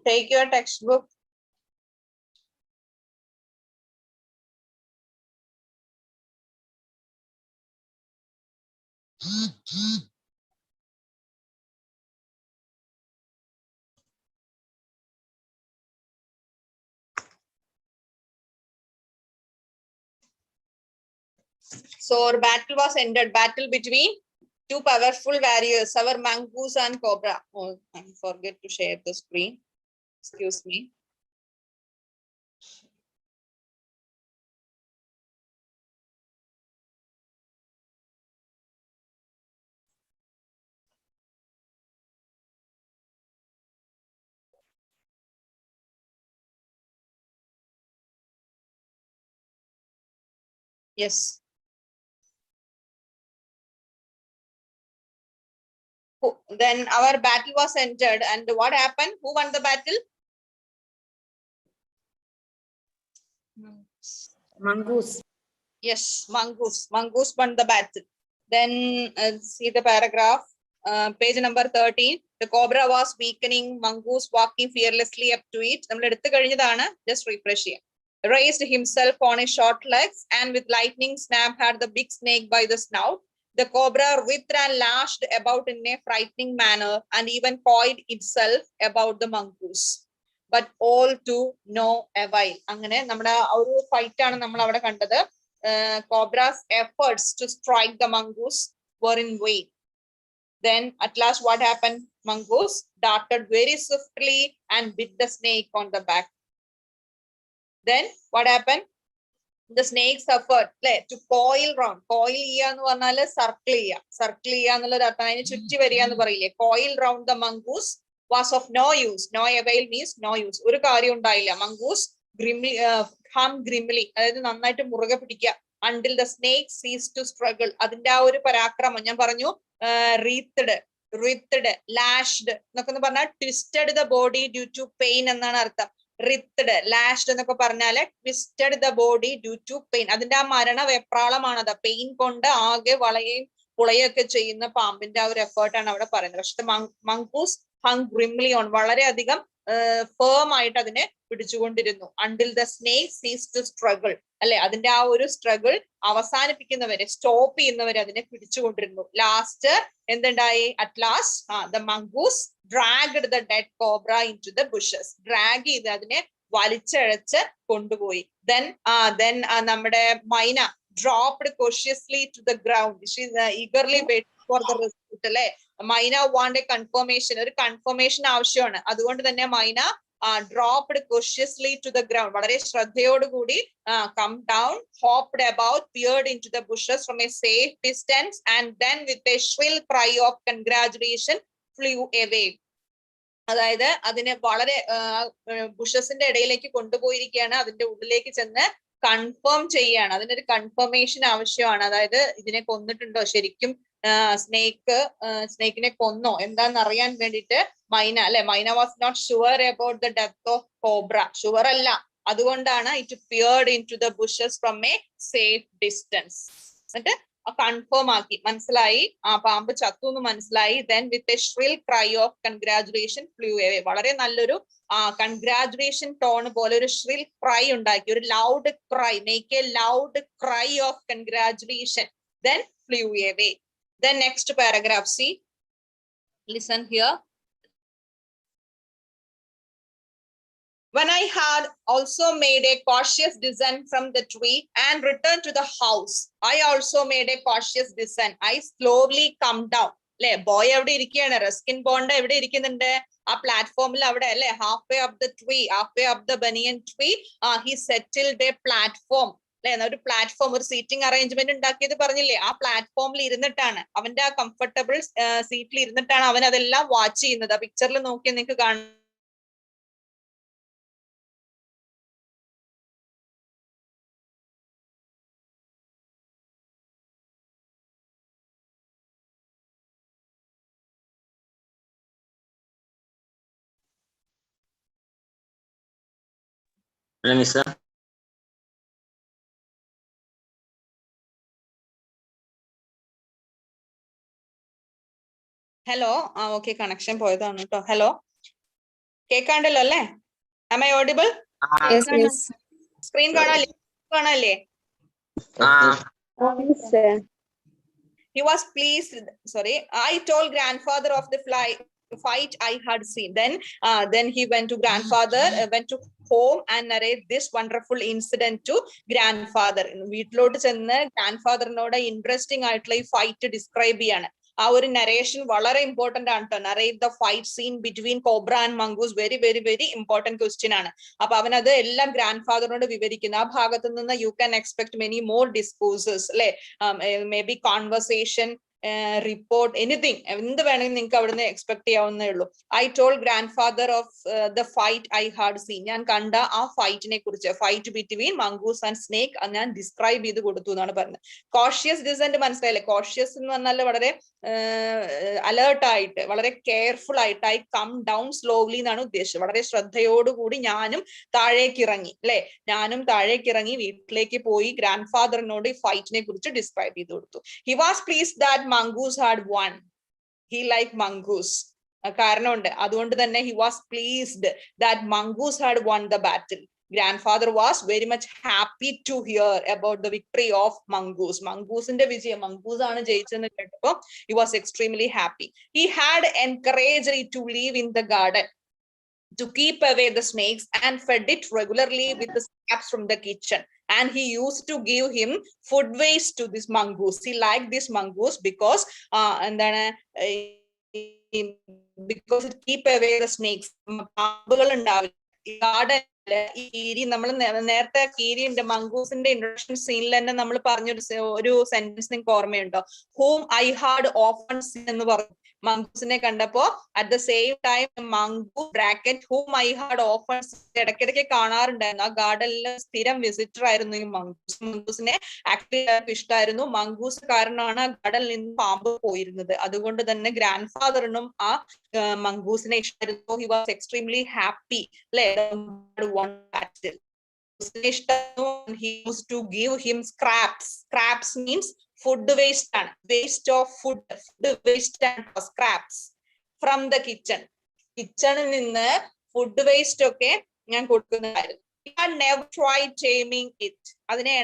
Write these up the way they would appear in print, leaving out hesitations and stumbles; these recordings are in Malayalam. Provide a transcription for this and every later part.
Take your textbook. So our battle was ended. Battle between two powerful warriors, our mongoose and cobra. Oh, I forget to share the screen. Excuse me. Yes. Then our battle was ended, and what happened? Who won the battle? Mongoose. Yes, mongoose. Mongoose won the battle. Then see the paragraph, page number 13. The cobra was weakening, mongoose walking fearlessly up to it. Just refresh here. Raised himself on his short legs and with lightning snap had the big snake by the snout. The cobra writhed and lashed about in a frightening manner and even coiled itself about the mongoose. But all to no avail. Angane nammada oru fight aanu nammal avade kandathu. Cobra's efforts to strike the mongoose were in vain. Then at last what happened? Mongoose darted very swiftly and bit the snake on the back. Then what happened? The snake suffered to coil round. Coil ചെയ്യാന്ന് പറഞ്ഞാല് circle ചെയ്യുക. Circle ചെയ്യുക എന്നുള്ളൊരു അർത്ഥം. അതിന് ചുറ്റി വരിക എന്ന് പറയില്ലേ. Coil round the mongoose was of no use. No avail means no use. ഒരു കാര്യം ഉണ്ടായില്ല. Mongoose grimly, hummed grimly. അതായത് നന്നായിട്ട് മുറുകെ പിടിക്കുക. Until the snake ceased to struggle. അതിന്റെ ആ ഒരു പരാക്രമം ഞാൻ പറഞ്ഞു. Writhed, lashed എന്നൊക്കെ പറഞ്ഞാൽ twisted the body due to pain എന്നാണ് അർത്ഥം. Writhed, lashed എന്നൊക്കെ പറഞ്ഞാല് twisted the body due to pain. അതിന്റെ ആ മരണ വെപ്രാളമാണത്. പെയിൻ കൊണ്ട് ആകെ വളയുകയും പുളയൊക്കെ ചെയ്യുന്ന പാമ്പിന്റെ ആ ഒരു എഫേർട്ടാണ് അവിടെ പറയുന്നത്. പക്ഷെ mongoose hung grimly on. വളരെയധികം ഫേം ആയിട്ട് അതിനെ പിടിച്ചുകൊണ്ടിരുന്നു. Until the snake ceased to struggle. അല്ലെ, അതിന്റെ ആ ഒരു സ്ട്രഗിൾ അവസാനിപ്പിക്കുന്നവരെ, സ്റ്റോപ്പ് ചെയ്യുന്നവരെ അതിനെ പിടിച്ചുകൊണ്ടിരുന്നു. ലാസ്റ്റ് എന്തുണ്ടായി? At last the mongoose dragged the dead cobra into the bushes. Drag ചെയ്ത് അതിനെ വലിച്ചഴച്ച് കൊണ്ടുപോയി. Then നമ്മുടെ മൈന dropped cautiously to the ground. She is eagerly waiting for the result. അല്ലെ, മൈന want a confirmation. ഒരു കൺഫർമേഷൻ ആവശ്യമാണ്. അതുകൊണ്ട് തന്നെ മൈന dropped cautiously to the ground. വളരെ ശ്രദ്ധയോടുകൂടി come down, hopped about, peered into the bushes from a safe distance, and then with a shrill cry of congratulation flew away. അതായത് അതിനെ വളരെ ബുഷസിന്റെ ഇടയിലേക്ക് കൊണ്ടുപോയിരിക്കുകയാണ്. അതിന്റെ ഉള്ളിലേക്ക് ചെന്ന് കൺഫേം ചെയ്യാണ്. അതിനൊരു കൺഫർമേഷൻ ആവശ്യമാണ്. അതായത് ഇതിനെ കൊന്നിട്ടുണ്ടോ, ശരിക്കും സ്നേക്കിനെ കൊന്നോ എന്താന്ന് അറിയാൻ വേണ്ടിയിട്ട് മൈന, അല്ലെ, myna was not sure about the death of cobra. Sure അല്ല, അതുകൊണ്ടാണ് it peered into the bushes from a safe distance. എന്നിട്ട് കൺഫേം ആക്കി, മനസ്സിലായി ആ പാമ്പ് ചത്തു എന്ന് മനസ്സിലായി. Then with a shrill cry of congratulation flew away. വളരെ നല്ലൊരു കൺഗ്രാജുലേഷൻ ടോൺ പോലെ ഒരു shrill cry ഉണ്ടാക്കി, ഒരു loud cry, make a loud cry of congratulation, then flew away. Then next paragraph, see, listen here. When I had also made a cautious descent from the tree and returned to the house, I also made a cautious descent. I slowly come down. അല്ലെ, ബോയ് എവിടെ ഇരിക്കുകയാണ്? റസ്കിൻ ബോണ്ട് എവിടെ ഇരിക്കുന്നുണ്ട്? ആ പ്ലാറ്റ്ഫോമിൽ അവിടെ, അല്ലെ, half way up the tree, half way up the banyan tree, he settled a platform. അല്ലെ, ഒരു പ്ലാറ്റ്ഫോം, ഒരു സീറ്റിംഗ് അറേഞ്ച്മെന്റ് ഉണ്ടാക്കിയത് പറഞ്ഞില്ലേ? ആ പ്ലാറ്റ്ഫോമിൽ ഇരുന്നിട്ടാണ്, അവന്റെ ആ കംഫർട്ടബിൾ സീറ്റിൽ ഇരുന്നിട്ടാണ് അവൻ അതെല്ലാം വാച്ച് ചെയ്യുന്നത്. ആ പിക്ചറിൽ നോക്കി നിങ്ങൾക്ക് കാണാം. ഹലോ, ഓക്കെ, കണക്ഷൻ പോയതാണ് കേട്ടോ. ഹലോ, കേൾക്കാണ്ടല്ലോ അല്ലേ? Am I audible? Yes, yes. Screen കാണാല്ലേ? Yes, sir. He was pleased. Sorry, I told grandfather of the fight I had seen. Then he went to grandfather, went to home and narrate this wonderful incident to grandfather. വീട്ടിലോട്ട് ചെന്ന് ഗ്രാൻഡ്ഫാദറിനോട് ഇൻട്രസ്റ്റിംഗ് ആയിട്ടുള്ള ഈ ഫൈറ്റ് ഡിസ്ക്രൈബ് ചെയ്യാണ്. ആ ഒരു നരേഷൻ വളരെ ഇമ്പോർട്ടന്റ് ആണ് കേട്ടോ. Narrate the fight scene between cobra and mongoose very very very important question ആണ്. അപ്പൊ അവനത് എല്ലാം ഗ്രാൻഡ് ഫാദറിനോട് വിവരിക്കുന്നു. ആ ഭാഗത്ത് നിന്ന് you can expect many more discourses അല്ലെ, may be conversation, report, anything, എന്ത് വേണമെങ്കിൽ നിങ്ങൾക്ക് അവിടുന്ന് എക്സ്പെക്ട് ചെയ്യാവുന്നേ ഉള്ളൂ. I told grandfather of the fight I had seen. ഞാൻ കണ്ട ആ ഫൈറ്റിനെ കുറിച്ച്, fight between mongoose and snake ഞാൻ ഡിസ്ക്രൈബ് ചെയ്ത് കൊടുത്തു എന്നാണ് പറഞ്ഞത്. കോഷ്യസ് ഡിസന്റ് മനസ്സിലായില്ലേ? കോഷ്യസ് എന്ന് പറഞ്ഞാൽ വളരെ അലേർട്ട് ആയിട്ട്, വളരെ കെയർഫുൾ ആയിട്ട്, ഐ കം ഡൗൺ സ്ലോലി എന്നാണ് ഉദ്ദേശിച്ചത്. വളരെ ശ്രദ്ധയോടുകൂടി ഞാനും താഴേക്ക് ഇറങ്ങി അല്ലെ, ഞാനും താഴേക്ക് ഇറങ്ങി വീട്ടിലേക്ക് പോയി ഗ്രാൻഡ് ഫാദറിനോട് ഈ ഫൈറ്റിനെ കുറിച്ച് ഡിസ്ക്രൈബ് ചെയ്ത് കൊടുത്തു. He was pleased that mongoose had one. He like mongoose. കാരണമുണ്ട്, അതുകൊണ്ട് തന്നെ he was pleased that mongoose had one the battle. Grandfather was very much happy to hear about the victory of mongoose. Mongoose-ന്റെ വിജയം, mongoose ആണ് ജയിച്ചെന്ന് കേട്ടപ്പോൾ he was extremely happy. He had encouraged it to live in the garden, to keep away the snakes, and fed it regularly with the scraps from the kitchen. And he used to give him food waste to this mongoose. He liked this mongoose because because it keep away the snakes. പാമ്പുകൾ ഉണ്ടാവില്ല ഗാർഡൻ. ഈ കീരി, നമ്മൾ നേരത്തെ കീരിന്റെ മംഗൂസിന്റെ ഇൻട്രൊഡക്ഷൻ സീനിൽ തന്നെ നമ്മൾ പറഞ്ഞൊരു സെന്റൻസ് നിങ്ങൾക്ക് ഓർമ്മയുണ്ടോ? Whom I had often seen എന്ന് പറഞ്ഞു. മംഗൂസിനെ കണ്ടപ്പോ at the same time mongoose bracket whom I had often seen ഇടയ്ക്കിടയ്ക്ക് കാണാറുണ്ടായിരുന്നു. ആ ഗാർഡനിൽ സ്ഥിരം വിസിറ്റർ ആയിരുന്നു ഈ മംഗൂസ്. മംഗൂസിനെ ആക്ച്വലി ഇഷ്ടമായിരുന്നു. മംഗൂസ് കാരണമാണ് ആ ഗാർഡനിൽ നിന്ന് പാമ്പ് പോയിരുന്നത്. അതുകൊണ്ട് തന്നെ ഗ്രാൻഡ് ഫാദറിനും ആ മംഗൂസിനെ ഇഷ്ടമായിരുന്നു. ഹി വാസ് എക്സ്ട്രീംലി ഹാപ്പി അല്ലെ. He used to give him scraps. Scraps means food waste ആണ്. Waste of food waste and scraps from the kitchen. കിച്ചണിൽ നിന്ന് ഫുഡ് വേസ്റ്റ് ഒക്കെ ഞാൻ കൊടുക്കുന്നതായിരുന്നു. He had never tried taming it. അതിനെ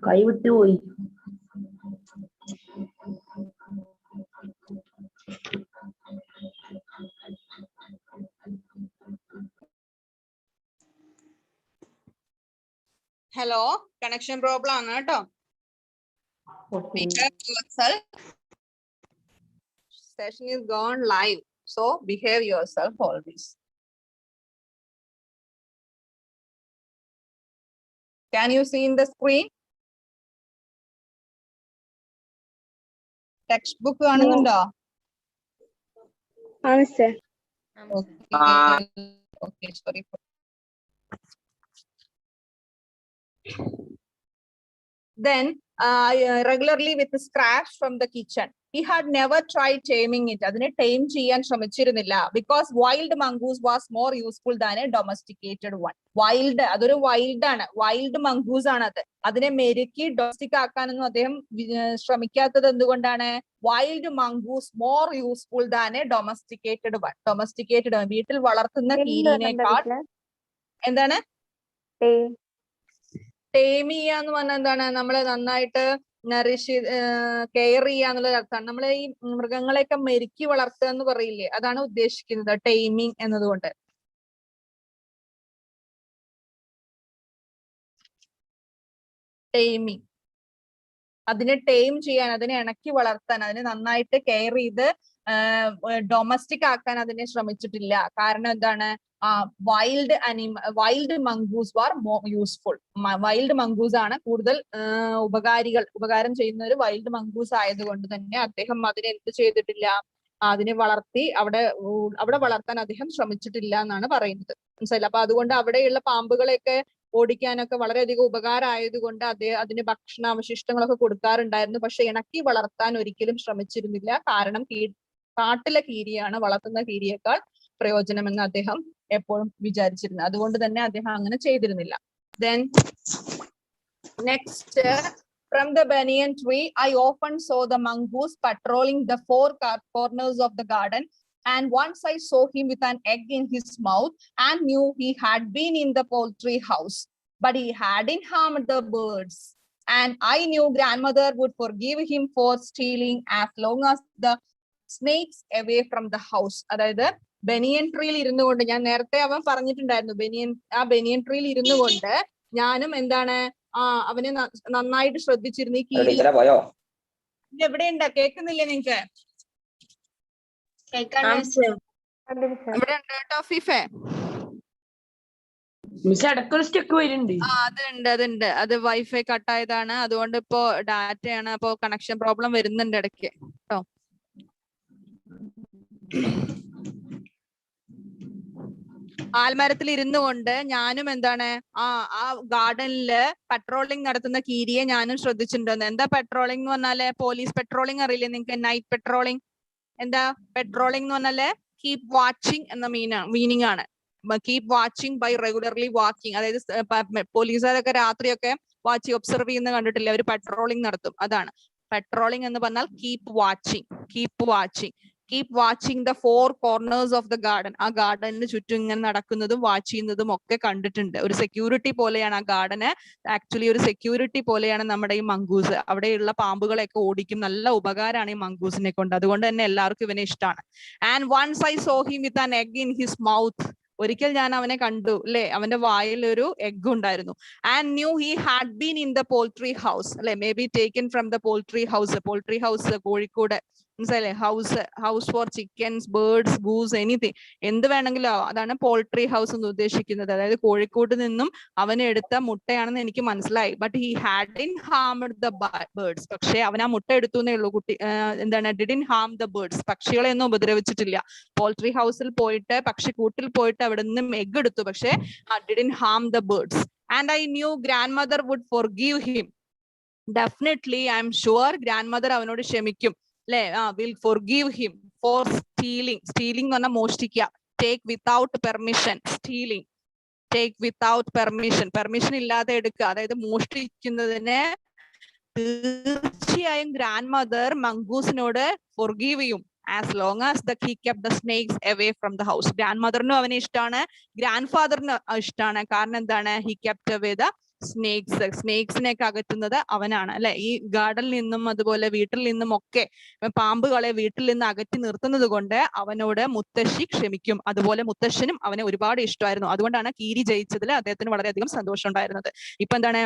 കൈവിട്ടു പോയി. ഹലോ, കണക്ഷൻ പ്രോബ്ലം ആണ് കേട്ടോ. Session is gone live, so behave yourself always. Can you see in the screen? Textbook കാണുന്നുണ്ടോ? ആണ് sir. Okay, sorry. Then regularly with the scraps from the kitchen. He had never tried taming it. അതിനെ tame ചെയ്യാൻ ശ്രമിച്ചിരുന്നില്ല. Because wild mongoose was more useful than a domesticated one. Wild, അതൊരു wild ആണ്. Wild mongoose ആണ് അത്. അതിനെ മെരുക്കി ഡൊമസ്റ്റിക് ആക്കാനൊന്നും അദ്ദേഹം ശ്രമിക്കാത്തത് എന്തുകൊണ്ടാണ്? Wild mongoose more useful than a domesticated one. Domesticated, വീട്ടിൽ വളർത്തുന്ന കീരിനേക്കാൾ എന്താണ്? ടേം ചെയ്യാന്ന് പറഞ്ഞാൽ എന്താണ്? നമ്മള് നന്നായിട്ട് കെയർ ചെയ്യാന്നുള്ള അർത്ഥമാണ്. നമ്മൾ ഈ മൃഗങ്ങളെയൊക്കെ മെരുക്കി വളർത്തുക എന്ന് പറയില്ലേ, അതാണ് ഉദ്ദേശിക്കുന്നത് ടൈമിങ് എന്നതുകൊണ്ട്. ടൈമിങ്, അതിനെ ടൈം ചെയ്യാൻ, അതിനെ ഇണക്കി വളർത്താൻ, അതിനെ നന്നായിട്ട് കെയർ ചെയ്ത് ഡൊമസ്റ്റിക് ആക്കാൻ അതിനെ ശ്രമിച്ചിട്ടില്ല. കാരണം എന്താണ്? വൈൽഡ് മംഗൂസ് വാർ മോർ യൂസ്ഫുൾ. വൈൽഡ് മംഗൂസ് ആണ് കൂടുതൽ ഉപകാരം ചെയ്യുന്ന ഒരു വൈൽഡ് മംഗൂസ് ആയതുകൊണ്ട് തന്നെ അദ്ദേഹം അതിനെ എന്ത് ചെയ്തിട്ടില്ല? അതിനെ വളർത്തി അവിടെ വളർത്താൻ അദ്ദേഹം ശ്രമിച്ചിട്ടില്ല എന്നാണ് പറയുന്നത്. മനസ്സിലായില്ല? അപ്പൊ അതുകൊണ്ട് അവിടെയുള്ള പാമ്പുകളെയൊക്കെ ഓടിക്കാനൊക്കെ വളരെയധികം ഉപകാരമായതുകൊണ്ട് അതിന് ഭക്ഷണാവശിഷ്ടങ്ങളൊക്കെ കൊടുക്കാറുണ്ടായിരുന്നു. പക്ഷെ ഇണക്കി വളർത്താൻ ഒരിക്കലും ശ്രമിച്ചിരുന്നില്ല. കാരണം കാട്ടിലെ കീരിയാണ് വളർത്തുന്ന കീരിയേക്കാൾ പ്രയോജനമെന്ന് അദ്ദേഹം എപ്പോഴും വിചാരിച്ചിരുന്നത്. അതുകൊണ്ട് തന്നെ അദ്ദേഹം അങ്ങനെ ചെയ്തിരുന്നില്ല. Then next, from the banyan tree, I often saw the mongoose patrolling the four corners of the garden. And once I saw him with an egg in his mouth and knew he had been in the poultry house, but he hadn't harmed the birds. And I knew grandmother would forgive him for stealing as long as the snakes away from the house. അതായത് ബനിയൻ ട്രീയിൽ ഇരുന്നു കൊണ്ട്, ഞാൻ നേരത്തെ അവൻ പറഞ്ഞിട്ടുണ്ടായിരുന്നു, ബനിയൻ ട്രീയിൽ ഇരുന്നു കൊണ്ട് ഞാനും എന്താണ് അവനെ നന്നായിട്ട് ശ്രദ്ധിച്ചിരുന്നു. ഈ കീരി എവിടെയുണ്ട്? കേൾക്കുന്നില്ലേ നിങ്ങക്ക്? ഇവിടെ ഉണ്ട് കേട്ടോ ഫിഫെ. അതുണ്ട്. അത് വൈഫൈ കട്ടായതാണ്, അതുകൊണ്ട് ഇപ്പോ ഡാറ്റയാണ്, അപ്പൊ കണക്ഷൻ പ്രോബ്ലം വരുന്നുണ്ട് ഇടയ്ക്ക് കേട്ടോ. ആൽമരത്തിൽ ഇരുന്നു കൊണ്ട് ഞാനും എന്താണ് ആ ഗാർഡനില് പട്രോളിംഗ് നടത്തുന്ന കീരിയെ ഞാനും ശ്രദ്ധിച്ചിട്ടുണ്ടെന്ന്. എന്താ പട്രോളിംഗ് എന്ന് പറഞ്ഞാല്? പോലീസ് പട്രോളിംഗ് അറിയില്ലേ നിങ്ങൾക്ക്? Night patrolling. എന്താ പട്രോളിംഗ് എന്ന് പറഞ്ഞാല് കീപ് വാച്ചിങ് എന്ന മീനിങ് ആണ്. Keep watching bye regularly walking. അതായത് പോലീസുകാരൊക്കെ രാത്രിയൊക്കെ വാച്ച് ഒബ്സർവ് ചെയ്യുന്ന കണ്ടിട്ടില്ലേ? അവർ പട്രോളിംഗ് നടത്തും. അതാണ് പട്രോളിംഗ് എന്ന് പറഞ്ഞാൽ keep watching the four corners of the garden. ആ ഗാർഡനിന് ചുറ്റും ഇങ്ങനെ നടക്കുന്നതും വാച്ച് ചെയ്യുന്നതും ഒക്കെ കണ്ടിട്ടുണ്ട്. ഒരു സെക്യൂരിറ്റി പോലെയാണ് ആ ഗാർഡന്. ആക്ച്വലി ഒരു സെക്യൂരിറ്റി പോലെയാണ് നമ്മുടെ ഈ മംഗൂസ്. അവിടെയുള്ള പാമ്പുകളെയൊക്കെ ഓടിക്കും. നല്ല ഉപകാരമാണ് ഈ മംഗൂസിനെ കൊണ്ട്. അതുകൊണ്ട് തന്നെ എല്ലാവർക്കും ഇവനെ ഇഷ്ടമാണ്. And once I saw him with an egg in his mouth. ഒരിക്കൽ ഞാൻ അവനെ കണ്ടു, അല്ലെ? അവന്റെ വായിൽ ഒരു എഗ് ഉണ്ടായിരുന്നു. And knew he had been in the poultry house, അല്ലെ? May be taken from the poultry house കോഴിക്കോട്, മനസ്സിലായില്ലേ? House for chickens, birds, goose, anything, എന്ത് വേണമെങ്കിലും. അതാണ് പോൾട്രി ഹൗസ് എന്ന് ഉദ്ദേശിക്കുന്നത്. അതായത് കോഴിക്കോട് നിന്നും അവൻ എടുത്ത മുട്ടയാണെന്ന് എനിക്ക് മനസ്സിലായി. But he Haddin harmed the birds. പക്ഷെ അവൻ ആ മുട്ട എടുത്തു എന്നേ ഉള്ളൂ. Didn't harm the birds. പക്ഷികളെ ഒന്നും ഉപദ്രവിച്ചിട്ടില്ല. പോൾട്രി ഹൗസിൽ പോയിട്ട്, പക്ഷിക്കൂട്ടിൽ പോയിട്ട് അവിടെ നിന്നും എഗ് എടുത്തു, പക്ഷെ didn't harm the birds. And I knew grandmother would forgive him. Definitely I am sure grandmother അവനോട് ക്ഷമിക്കും, അല്ലെ? Will forgive him for stealing. Stealing എന്ന് പറഞ്ഞാൽ മോഷ്ടിക്കുക. Take without permission. Stealing, take without permission ഇല്ലാതെ എടുക്കുക. അതായത് മോഷ്ടിക്കുന്നതിനെ തീർച്ചയായും ഗ്രാൻഡ് മദർ മംഗൂസിനോട് ഫോർഗീവ് ചെയ്യും. As long as he kept the snakes away from the house. Grand മദറിനും അവനെ ഇഷ്ടമാണ്, ഗ്രാൻഡ് ഫാദറിന് ഇഷ്ടമാണ്. കാരണം എന്താണ്? he kept away the സ്നേക്സിനെയൊക്കെ അകറ്റുന്നത് അവനാണ്, അല്ലെ? ഈ ഗാർഡനിൽ നിന്നും അതുപോലെ വീട്ടിൽ നിന്നും ഒക്കെ പാമ്പുകളെ വീട്ടിൽ നിന്ന് അകറ്റി നിർത്തുന്നത് കൊണ്ട് അവനോട് മുത്തശ്ശി ക്ഷമിക്കും. അതുപോലെ മുത്തശ്ശനും അവനെ ഒരുപാട് ഇഷ്ടമായിരുന്നു. അതുകൊണ്ടാണ് കീരി ജയിച്ചതിൽ അദ്ദേഹത്തിന് വളരെയധികം സന്തോഷം ഉണ്ടായിരുന്നത്. ഇപ്പൊ എന്താണ്?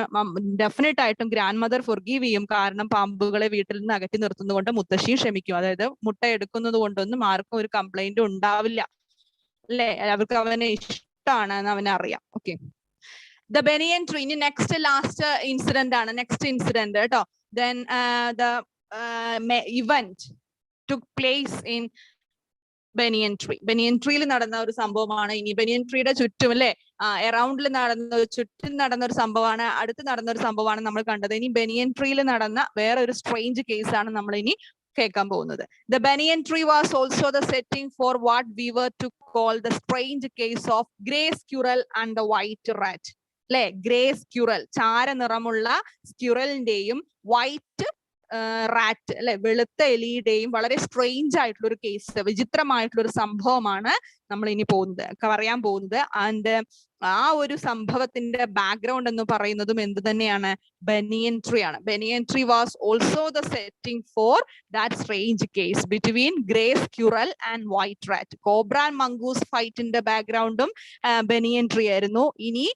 ഡെഫിനറ്റ് ആയിട്ടും ഗ്രാൻഡ് മദർ ഫോർഗീവ് ചെയ്യും. കാരണം പാമ്പുകളെ വീട്ടിൽ നിന്ന് അകറ്റി നിർത്തുന്നത് കൊണ്ട് മുത്തശ്ശിയും ക്ഷമിക്കും. അതായത് മുട്ട എടുക്കുന്നത് കൊണ്ടൊന്നും ആർക്കും ഒരു കംപ്ലൈന്റ് ഉണ്ടാവില്ല, അല്ലെ? അവർക്ക് അവനെ ഇഷ്ടമാണ് എന്ന് അവനറിയാം. Okay. The banyan tree. Next last incident ആണ്. Next incident കേട്ടോ. Then the event took place in banyan tree. banyan treeയിൽ നടന്ന ഒരു സംഭവമാണ്. ഇനി banyan treeയുടെ ചുറ്റും, അല്ലെ? അറൗണ്ടിൽ ചുറ്റും നടന്ന ഒരു സംഭവമാണ്, അടുത്ത് നടന്ന ഒരു സംഭവമാണ് നമ്മൾ കണ്ടത്. ഇനി banyan treeയിൽ നടന്ന വേറെ ഒരു സ്ട്രേഞ്ച് കേസ് ആണ് നമ്മൾ ഇനി കേൾക്കാൻ പോകുന്നത്. The banyan tree was also the setting for what we were to call the strange case of grey squirrel and the white rat. അല്ലെ? ഗ്രേ സ്ക്യൂറൽ, ചാര നിറമുള്ള സ്ക്യൂറലിന്റെയും വൈറ്റ് റാറ്റ്, അല്ലെ? വെളുത്ത എലിയുടെയും വളരെ സ്ട്രേഞ്ച് ആയിട്ടുള്ള ഒരു കേസ്, വിചിത്രമായിട്ടുള്ള ഒരു സംഭവമാണ് നമ്മൾ ഇനി പറയാൻ പോകുന്നത്. ആൻഡ് ആ ഒരു സംഭവത്തിന്റെ ബാക്ക്ഗ്രൗണ്ട് എന്ന് പറയുന്നതും എന്ത് തന്നെയാണ്? ബനിയൻ ട്രീ ആണ്. Banyan tree was also the setting for that strange case between grey squirrel and white rat. Cobra and mongoose ഫൈറ്റിന്റെ ബാക്ക്ഗ്രൗണ്ടും ബനിയൻ ട്രീ ആയിരുന്നു. ഇനി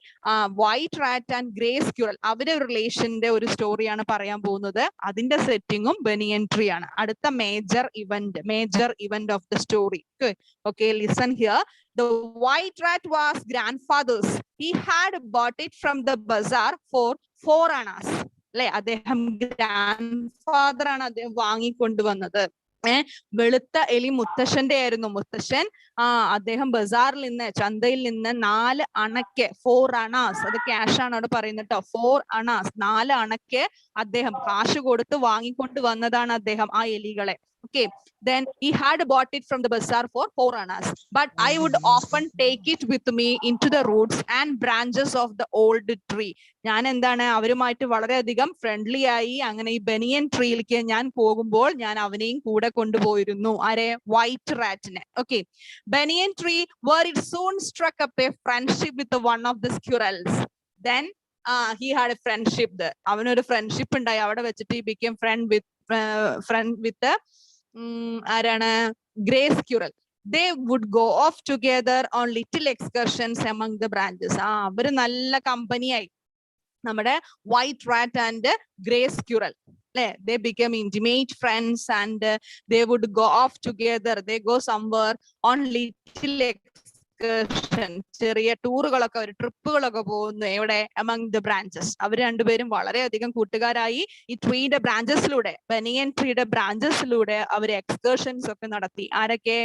white rat and grey squirrel അവരുടെ റിലേഷന്റെ ഒരു സ്റ്റോറിയാണ് പറയാൻ പോകുന്നത്. അതിന്റെ സെറ്റിംഗും ബനിയൻ ട്രീ ആണ്. അടുത്ത major event of the story. Okay, listen here. The white rat was grandfather's. He had bought it from the bazaar for 4 annas. അല്ലെ? അദ്ദേഹം ഗ്രാൻഡ്ഫാദർ ആണ് അദ്ദേഹം വാങ്ങിക്കൊണ്ടുവന്നത്. വെളുത്ത എലി മുത്തശ്ശന്റെ ആയിരുന്നു. മുത്തശ്ശൻ അദ്ദേഹം ബസാറിൽ നിന്ന്, ചന്തയിൽ നിന്ന് 4 അണയ്ക്ക് 4 അണാസ്, അത് ക്യാഷ് ആണ് അവിടെ പറയുന്നത് കേട്ടോ. 4 അണാസ് 4 അണയ്ക്ക് അദ്ദേഹം കാശ് കൊടുത്ത് വാങ്ങിക്കൊണ്ട് വന്നതാണ് അദ്ദേഹം ആ എലികളെ. Okay, then he had bought it from the bazaar for 4 annas, but I would often take it with me into the roots and branches of the old tree. ഞാൻ എന്താണ് അവരുമായിട്ട് വളരെയധികം ഫ്രണ്ട്ലി ആയി. അങ്ങനെ ഈ ബനിയൻ ട്രീയിലേക്ക് ഞാൻ പോകുമ്പോൾ ഞാൻ അവനെയും കൂടെ കൊണ്ടുപോയിരുന്നു. ആരെ? വൈറ്റ് റാറ്റിനെ. Okay, banyan tree where it soon struck up a friendship with one of the squirrels. Then he had a friendship there. അവനൊരു ഫ്രണ്ട്ഷിപ്പ് ഉണ്ടായി അവിടെ വെച്ചിട്ട്. he became friend with ആരാണ്? Grey squirrel. They would go off together on little excursions among the branches. അവര് നല്ല കമ്പനിയായി, നമ്മുടെ white rat and grey squirrel അല്ലെ. They became intimate friends and they would go off together. They go somewhere on little excursion. ചെറിയ ടൂറുകളൊക്കെ, ഒരു ട്രിപ്പുകളൊക്കെ പോകുന്നു. എവിടെ? among the branches. അവർ രണ്ടുപേരും വളരെയധികം കൂട്ടുകാരായി. ഈ ട്രീയുടെ ബ്രാഞ്ചസിലൂടെ, ബനിയൻ ട്രീയുടെ ബ്രാഞ്ചസിലൂടെ അവർ എക്സ്കർഷൻസ് ഒക്കെ നടത്തി. ആരൊക്കെ?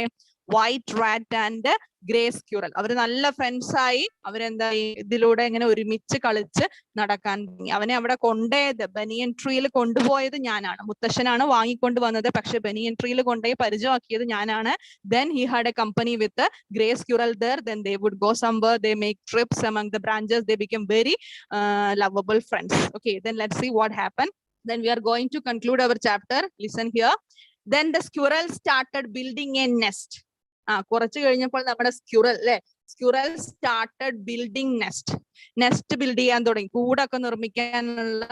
White rat and grey squirrel. അവര് നല്ല ഫ്രണ്ട്സ് ആയി. അവരെന്തായി? ഇതിലൂടെ ഇങ്ങനെ ഒരുമിച്ച് കളിച്ച് നടക്കാൻ തുടങ്ങി. അവനെ അവിടെ കൊണ്ടുപോയത്, ബനിയൻ ട്രീയിൽ കൊണ്ടുപോയത് ഞാനാണ്. മുത്തശ്ശനാണ് വാങ്ങിക്കൊണ്ട് വന്നത്, പക്ഷെ ബനിയൻ ട്രീയിൽ കൊണ്ടുപോയി പരിചയമാക്കിയത് ഞാനാണ്. Then he had a company with the gray squirrel there. Then they would go somewhere. They make trips among the branches. They became very lovable friends. Okay, then let's see what happened. Then we are going to conclude our chapter. Listen here. Then the squirrel started building a nest. കുറച്ച് കഴിഞ്ഞപ്പോൾ നമ്മുടെ സ്ക്യൂറൽ അല്ലെ, squirrel started building nest build ചെയ്യാൻ തുടങ്ങി. കൂടൊക്കെ നിർമ്മിക്കാനുള്ള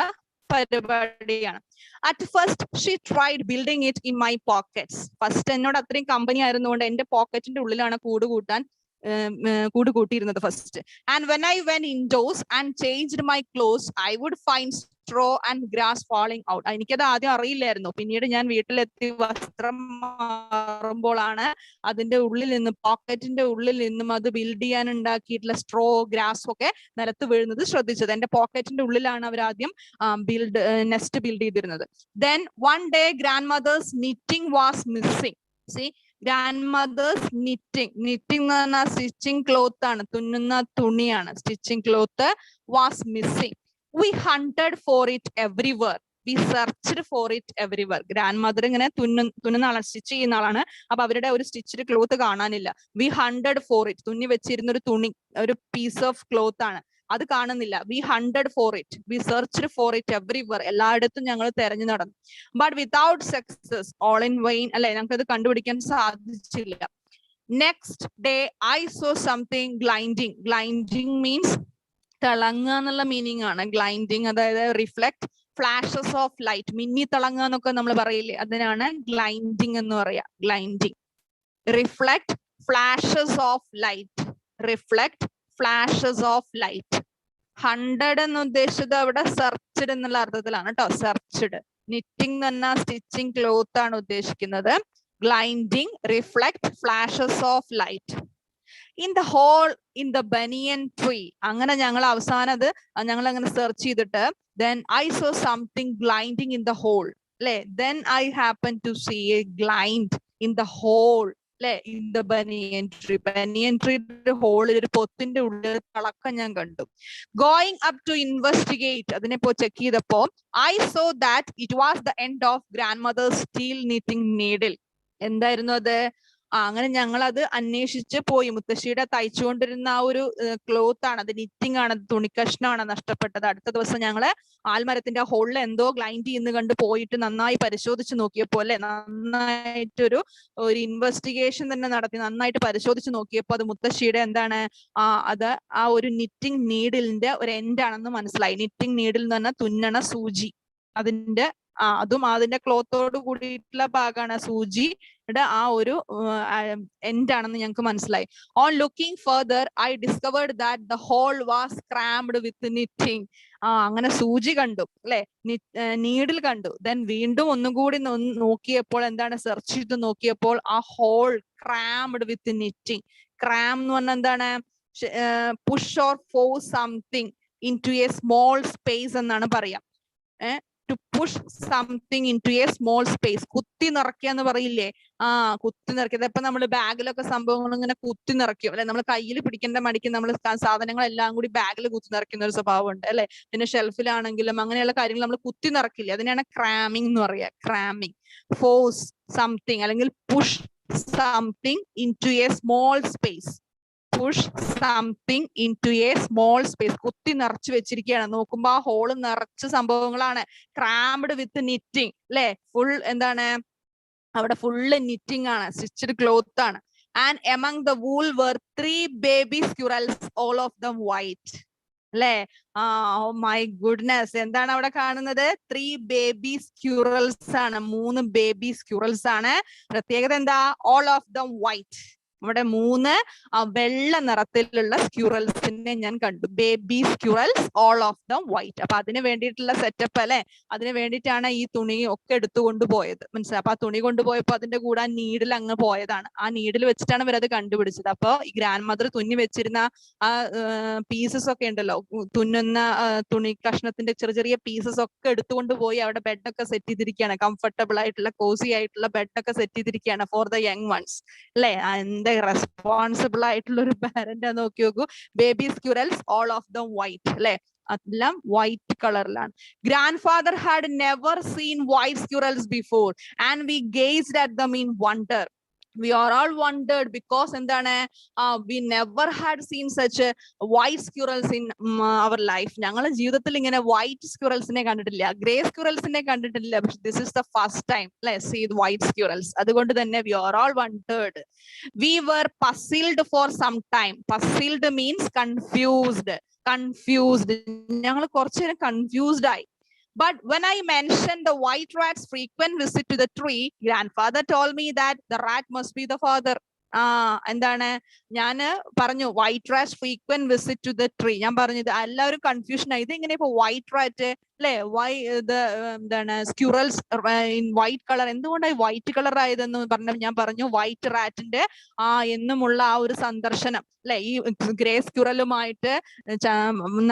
പരിപാടിയാണ്. At first she tried building it in my pockets. First എന്നോട് അത്രയും കമ്പനി ആയിരുന്നുകൊണ്ട് എന്റെ പോക്കറ്റിന്റെ ഉള്ളിലാണ് കൂട് കൂട്ടിയിരുന്നത് first. And when I when indoors and changed my clothes I would find straw and grass falling out. എനിക്കത് ആദ്യം അറിയില്ലായിരുന്നു. പിന്നീട് ഞാൻ വീട്ടിലെത്തി വസ്ത്രം മാറുമ്പോഴാണ് അതിന്റെ ഉള്ളിൽ നിന്നും, പോക്കറ്റിന്റെ ഉള്ളിൽ നിന്നും അത് ബിൽഡ് ചെയ്യാൻ ഉണ്ടാക്കിയിട്ടുള്ള സ്ട്രോ, ഗ്രാസ് ഒക്കെ നിലത്ത് വീഴുന്നത് ശ്രദ്ധിച്ചത്. എന്റെ പോക്കറ്റിന്റെ ഉള്ളിലാണ് അവർ ആദ്യം നെസ്റ്റ് ബിൽഡ് ചെയ്തിരുന്നത്. Then one day grandmother's knitting was missing. See, grandmother's knitting എന്ന് പറഞ്ഞാൽ സ്റ്റിച്ചിങ് ക്ലോത്ത് ആണ്, തുന്നുന്ന തുണിയാണ്. Stitching cloth was missing. We hunted for it everywhere. We searched for it everywhere. Grand mother ഇങ്ങനെ തുന്നുന്ന ആളാണ്, സ്റ്റിച്ച് ചെയ്യുന്ന ആളാണ്. അപ്പൊ അവരുടെ ഒരു സ്റ്റിച്ചിന്റെ ക്ലോത്ത് കാണാനില്ല. We hunted for it. തുന്നി വെച്ചിരുന്ന ഒരു തുണി, ഒരു പീസ് ഓഫ് ക്ലോത്ത് ആണ്, അത് കാണുന്നില്ല. We hunted for it. We searched for it everywhere. എല്ലായിടത്തും ഞങ്ങൾ തെരഞ്ഞു നടന്നു. But without success, all in vain. അല്ലെ, ഞങ്ങൾക്ക് അത് കണ്ടുപിടിക്കാൻ സാധിച്ചില്ല. Next day I saw something gliding. Gliding means തിളങ്ങുക എന്നുള്ള മീനിങ് ആണ്. ഗ്ലൈൻഡിങ് അതായത് റിഫ്ലക്ട് ഫ്ലാഷസ് ഓഫ് ലൈറ്റ്, മിന്നി തിളങ്ങുക എന്നൊക്കെ നമ്മൾ പറയില്ലേ, അതിനാണ് ഗ്ലൈൻഡിങ് എന്ന് പറയാ. Glinting, reflect flashes of light, reflect flashes of light. Hundred എന്ന് ഉദ്ദേശിച്ചത് അവിടെ സെർച്ച്ഡ് എന്നുള്ള അർത്ഥത്തിലാണ് കേട്ടോ. സെർച്ച്ഡ്. നിറ്റിംഗ് എന്ന് പറഞ്ഞാൽ സ്റ്റിച്ചിങ് ക്ലോത്ത് ആണ് ഉദ്ദേശിക്കുന്നത്. Glinting, reflect flashes of light. In the hole in the banyan tree. അങ്ങനെ ഞങ്ങൾ അവസാനം അത് ഞങ്ങൾ അങ്ങനെ സെർച്ച് ചെയ്തിട്ട് then I saw something gliding in the hole. അല്ലെ, then I happened to see a glide in the hole. അല്ലെ, in the banyan tree. banyan tree ഹോളിൽ ഒരു പൊത്തിന്റെ ഉള്ളിൽ തിളക്കം ഞാൻ കണ്ടു. Going up to investigate, അതിനെ പോയി ചെക്ക് ചെയ്തപ്പോ I saw that it was the end of grandmother's steel knitting needle. എന്തായിരുന്നു അത്? അങ്ങനെ ഞങ്ങൾ അത് അന്വേഷിച്ച് പോയി. മുത്തശ്ശിയുടെ തയ്ച്ചുകൊണ്ടിരുന്ന ആ ഒരു ക്ലോത്ത് ആണ്, അത് നിറ്റിംഗ് ആണ്, തുണിക്കഷ്ണമാണ് നഷ്ടപ്പെട്ടത്. അടുത്ത ദിവസം ഞങ്ങള് ആൽമരത്തിന്റെ ഹോളിൽ എന്തോ ഗ്ലൈൻഡ് ചെയ്യുന്ന കണ്ട് പോയിട്ട് നന്നായി പരിശോധിച്ച് നോക്കിയപ്പോ, അല്ലെ, നന്നായിട്ടൊരു ഇൻവെസ്റ്റിഗേഷൻ തന്നെ നടത്തി, നന്നായിട്ട് പരിശോധിച്ച് നോക്കിയപ്പോ അത് മുത്തശ്ശിയുടെ എന്താണ്, അത് ആ ഒരു നിറ്റിംഗ് നീഡിലിന്റെ ഒരു എൻഡ് ആണെന്ന് മനസ്സിലായി. നിറ്റിംഗ് നീഡിൽ എന്ന് പറഞ്ഞാൽ തുന്നണ സൂചി, അതിന്റെ അതും അതിന്റെ ക്ലോത്തോട് കൂടിയിട്ടുള്ള ഭാഗമാണ് സൂചിയുടെ ആ ഒരു എൻഡ് ആണെന്ന് ഞങ്ങൾക്ക് മനസ്സിലായി. On looking further I discovered that the hole was crammed with knitting. അങ്ങനെ സൂചി കണ്ടു, അല്ലെ, നീഡിൽ കണ്ടു. ദെൻ വീണ്ടും ഒന്നും കൂടി നോക്കിയപ്പോൾ എന്താണ്, സെർച്ച് ചെയ്ത് നോക്കിയപ്പോൾ ആ hole crammed with knitting. Cram എന്ന് പറഞ്ഞാൽ എന്താണ്, push or force something into a small space എന്നാണ് പറയാം. to push something into a small space. കുത്തി നിറയ്ക്കുക എന്ന് പറയില്ലേ? കുത്തി നിറയ്ക്കുക. ഇപ്പൊ നമ്മൾ ബാഗിലൊക്കെ സംഭവങ്ങൾ ഇങ്ങനെ കുത്തി നിറയ്ക്കും അല്ലെ? നമ്മൾ കയ്യിൽ പിടിക്കേണ്ട മടിക്ക് നമ്മൾ സാധനങ്ങളെല്ലാം കൂടി ബാഗിൽ കുത്തി നിറയ്ക്കുന്ന ഒരു സ്വഭാവം ഉണ്ട് അല്ലെ? പിന്നെ ഷെൽഫിലാണെങ്കിലും അങ്ങനെയുള്ള കാര്യങ്ങൾ നമ്മൾ കുത്തി നിറക്കില്ലേ? അതിനാണ് ക്രാമിംഗ് എന്ന് പറയുക. ക്രാമിംഗ്. ഫോഴ്സ് സംതിങ് അല്ലെങ്കിൽ push something into a small space. Push something into a small space. കുത്തി നിറച്ചു വെച്ചിരിക്കുകയാണ്. നോക്കുമ്പോ ആ ഹോള് നിറച്ച സംഭവങ്ങളാണ്. ക്രാംഡ് വിത്ത് നിറ്റിംഗ് അല്ലെ? ഫുൾ എന്താണ് അവിടെ? ഫുള്ള് നിറ്റിംഗ് ആണ്, സ്റ്റിച്ചഡ് ക്ലോത്ത് ആണ്. And among the wool were 3 baby squirrels, all of them white. അല്ലെ? ഓ മൈ ഗുഡ്നസ്, എന്താണ് അവിടെ കാണുന്നത്? 3 baby squirrels ആണ്. 3 baby squirrels ആണ്. പ്രത്യേകത എന്താ? all of them white. ഇവിടെ 3 വെള്ള നിറത്തിലുള്ള സ്ക്യൂറൽസിനെ ഞാൻ കണ്ടു. Baby squirrels, all of them white. അപ്പൊ അതിന് വേണ്ടിയിട്ടുള്ള സെറ്റപ്പ് അല്ലെ? അതിന് വേണ്ടിയിട്ടാണ് ഈ തുണി ഒക്കെ എടുത്തുകൊണ്ട് പോയത്. മനസ്സിലായി? അപ്പൊ ആ തുണി കൊണ്ടുപോയപ്പോ അതിന്റെ കൂടെ ആ നീഡിൽ അങ്ങ് പോയതാണ്. ആ നീഡിൽ വെച്ചിട്ടാണ് ഇവരത് കണ്ടുപിടിച്ചത്. അപ്പൊ ഈ ഗ്രാൻഡ് മദർ തുന്നി വെച്ചിരുന്ന ആ പീസസ് ഒക്കെ ഉണ്ടല്ലോ, തുന്നുന്ന തുണി കഷ്ണത്തിന്റെ ചെറിയ ചെറിയ പീസസ് ഒക്കെ എടുത്തുകൊണ്ട് പോയി അവിടെ ബെഡൊക്കെ സെറ്റ് ചെയ്തിരിക്കുകയാണ്. കംഫർട്ടബിൾ ആയിട്ടുള്ള കോസി ആയിട്ടുള്ള ബെഡൊക്കെ സെറ്റ് ചെയ്തിരിക്കുകയാണ് ഫോർ ദ യങ് വൺസ് അല്ലെ? എന്ത് റെസ്പോൺസിബിൾ ആയിട്ടുള്ള ഒരു പാരന്റ് നോക്കി നോക്കൂ. Baby squirrels, all of them white അല്ലെ? എല്ലാം വൈറ്റ് കളറിലാണ്. Grand father had never seen white squirrels before and we gazed at them in wonder. We are all wondered because എന്താണ്, we never had seen such a white squirrels in our life. ഞങ്ങളുടെ ജീവിതത്തിൽ ഇങ്ങനെ വൈറ്റ് സ്ക്യൂറൽസിനെ കണ്ടിട്ടില്ല, ഗ്രേ സ്ക്യൂറൽസിനെ കണ്ടിട്ടില്ല. പക്ഷെ this is the first time, let's see the white squirrels. അതുകൊണ്ട് തന്നെ we are all wondered. We were puzzled for some time. Puzzled means confused. ഞങ്ങൾ കുറച്ചു നേരം confused ആയി. But when I mentioned the white rat's frequent visit to the tree, grandfather told me that the rat must be the father. എന്താണ് ഞാന് പറഞ്ഞു, white rat frequent visit to the tree. ഞാൻ പറഞ്ഞത് എല്ലാവരും കൺഫ്യൂഷൻ ആയി. ഇത് എങ്ങനെ ഇപ്പൊ വൈറ്റ് റാറ്റ് അല്ലെ? എന്താണ് സ്ക്യൂറൽസ് ഇൻ വൈറ്റ് കളർ, എന്തുകൊണ്ടായി വൈറ്റ് കളർ ആയതെന്ന് പറഞ്ഞപ്പോൾ ഞാൻ പറഞ്ഞു വൈറ്റ് റാറ്റിന്റെ എന്നുമുള്ള ആ ഒരു സന്ദർശനം അല്ലെ, ഈ ഗ്രേ സ്ക്യൂറലുമായിട്ട്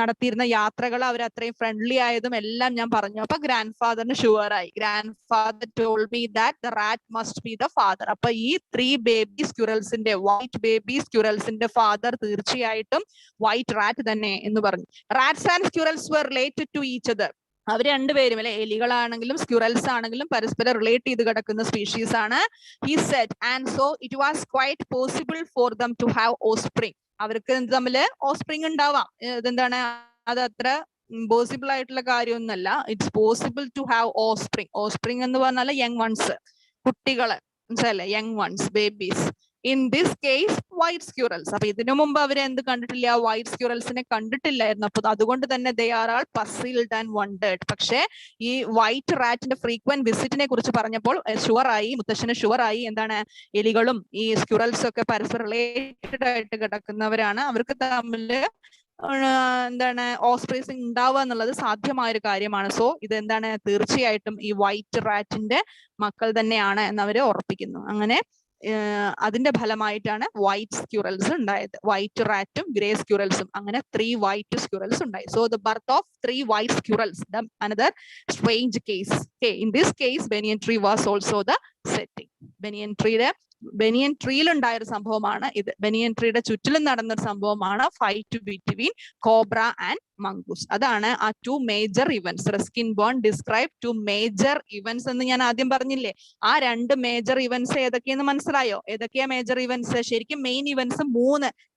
നടത്തിയിരുന്ന യാത്രകൾ അവർ അത്രയും ഫ്രണ്ട്ലി ആയതും എല്ലാം ഞാൻ പറഞ്ഞു. അപ്പൊ ഗ്രാൻഡ് ഫാദറിന് ഷുവർ ആയി. Grand father told me that the rat must be the father. അപ്പൊ ഈ 3 ബേബി സ്ക്യൂറൽസിന്റെ, വൈറ്റ് ബേബി സ്ക്യൂറൽസിന്റെ ഫാദർ തീർച്ചയായിട്ടും വൈറ്റ് റാറ്റ് തന്നെ എന്ന് പറഞ്ഞു. Rats and squirrels were related to each other. അവർ രണ്ടുപേരും അല്ലെ, എലികളാണെങ്കിലും സ്ക്യൂറൽസ് ആണെങ്കിലും പരസ്പരം റിലേറ്റ് ചെയ്ത് കിടക്കുന്ന സ്പീഷീസ് ആണ്. He said, and so it was quite possible for them to have offspring. അവർക്ക് തമ്മില് ഓസ്പ്രിങ് ഉണ്ടാവാം. ഇതെന്താണ്, അത് അത്ര പോസിബിൾ ആയിട്ടുള്ള കാര്യമൊന്നുമല്ല. It's possible to have offspring. Offspring എന്ന് പറഞ്ഞാൽ യങ് വൺസ്, കുട്ടികള്, മനസ്സിലല്ലേ? Young ones, babies. In this case white squirrels. അപ്പൊ ഇതിനു മുമ്പ് അവര് എന്ത് കണ്ടിട്ടില്ല? വൈറ്റ് സ്ക്യൂറൽസിനെ കണ്ടിട്ടില്ലായിരുന്നു. അപ്പൊ അതുകൊണ്ട് തന്നെ they are all puzzled and wondered. പക്ഷെ ഈ വൈറ്റ് റാറ്റിന്റെ ഫ്രീക്വന്റ് വിസിറ്റിനെ കുറിച്ച് പറഞ്ഞപ്പോൾ ഷുവറായി, മുത്തശ്ശന് ഷുവറായി. എന്താണ്, എലികളും ഈ സ്ക്യൂറൽസും ഒക്കെ പരസ്പരം റിലേറ്റഡ് ആയിട്ട് കിടക്കുന്നവരാണ്. അവർക്ക് തമ്മില് എന്താണ് ഓസ്പ്രീസിങ് ഉണ്ടാവുക എന്നുള്ളത് സാധ്യമായ ഒരു കാര്യമാണ്. സോ ഇത് എന്താണ്, തീർച്ചയായിട്ടും ഈ വൈറ്റ് റാറ്റിന്റെ മക്കൾ തന്നെയാണ് എന്നവര് ഉറപ്പിക്കുന്നു. അങ്ങനെ അതിന്റെ ഫലമായിട്ടാണ് വൈറ്റ് സ്ക്യൂറൽസ് ഉണ്ടായത്. വൈറ്റ് റാറ്റും ഗ്രേ സ്ക്യൂറൽസും, അങ്ങനെ 3 വൈറ്റ് സ്ക്യൂറൽസ് ഉണ്ടായി. So the birth of 3 white squirrels, another strange case. Okay, in this case banyan tree was also the setting. ബനിയൻ ട്രീയിൽ ഉണ്ടായ ഒരു സംഭവമാണ് ഇത്. ബനിയൻ ട്രീയുടെ ചുറ്റിലും നടന്നൊരു സംഭവമാണ് fight between cobra and mongoose. അതാണ് ആ 2 major events. Ruskin bone describe 2 major events എന്ന് ഞാൻ ആദ്യം പറഞ്ഞില്ലേ. ആ 2 മേജർ ഇവന്റ്സ് ഏതൊക്കെയെന്ന് മനസ്സിലായോ? ഏതൊക്കെയാ മേജർ ഇവന്റ്സ്? ശരിക്കും മെയിൻ ഇവന്റ്സ്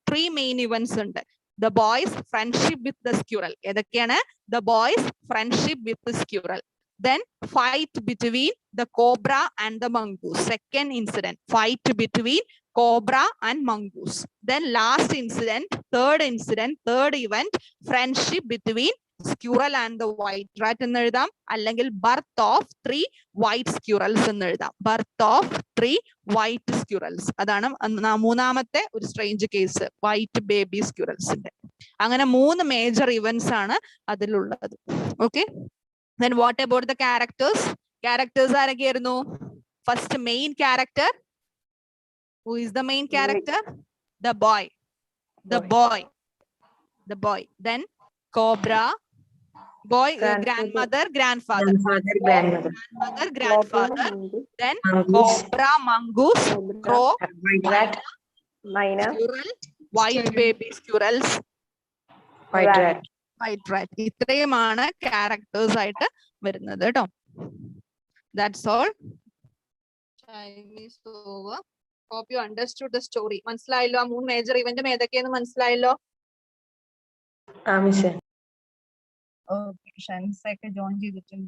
3 മെയിൻ ഇവന്റ്സ് ഉണ്ട്. The boys friendship with the squirrel. ഏതൊക്കെയാണ്? The boys friendship with squirrel. Then fight between the cobra and the mongoose. Second incident, fight between cobra and mongoose. Then last incident, third event, friendship between squirrel and the white rat എന്ന് എഴുതാം. അല്ലെങ്കിൽ birth of 3 white squirrels എന്ന് എഴുതാം. birth of 3 white squirrels. അതാണ് മൂന്നാമത്തെ ഒരു സ്ട്രേഞ്ച് കേസ്, വൈറ്റ് ബേബി സ്ക്യൂറൽസിന്റെ. അങ്ങനെ 3 മേജർ ഇവന്റ്സ് ആണ് അതിലുള്ളത്. Okay. Then what about the characters? Characters ആരൊക്കെയായിരുന്നു? First main character. Who is the main character? The boy. Then cobra, Boy, Grandfather. grandmother, grandfather. Grandfather, grandmother. Grandmother, grandfather. Then Mongoose. cobra, mongoose, crow, White rat. Myna. squirrel, white baby squirrels, White rat. white rat. ഇത്രയുമാണ് ക്യാരക്ടേഴ്സ് ആയിട്ട് വരുന്നത് കേട്ടോ. That's all. Time is over. Hope you understood the story. മനസ്സിലായല്ലോ ആ 3 മേജർ ഇവന്റും ഏതൊക്കെയെന്ന് മനസ്സിലായല്ലോ. മിസ്സേ. ഷൻസൊക്കെ ജോയിൻ ചെയ്തിട്ടുണ്ട്.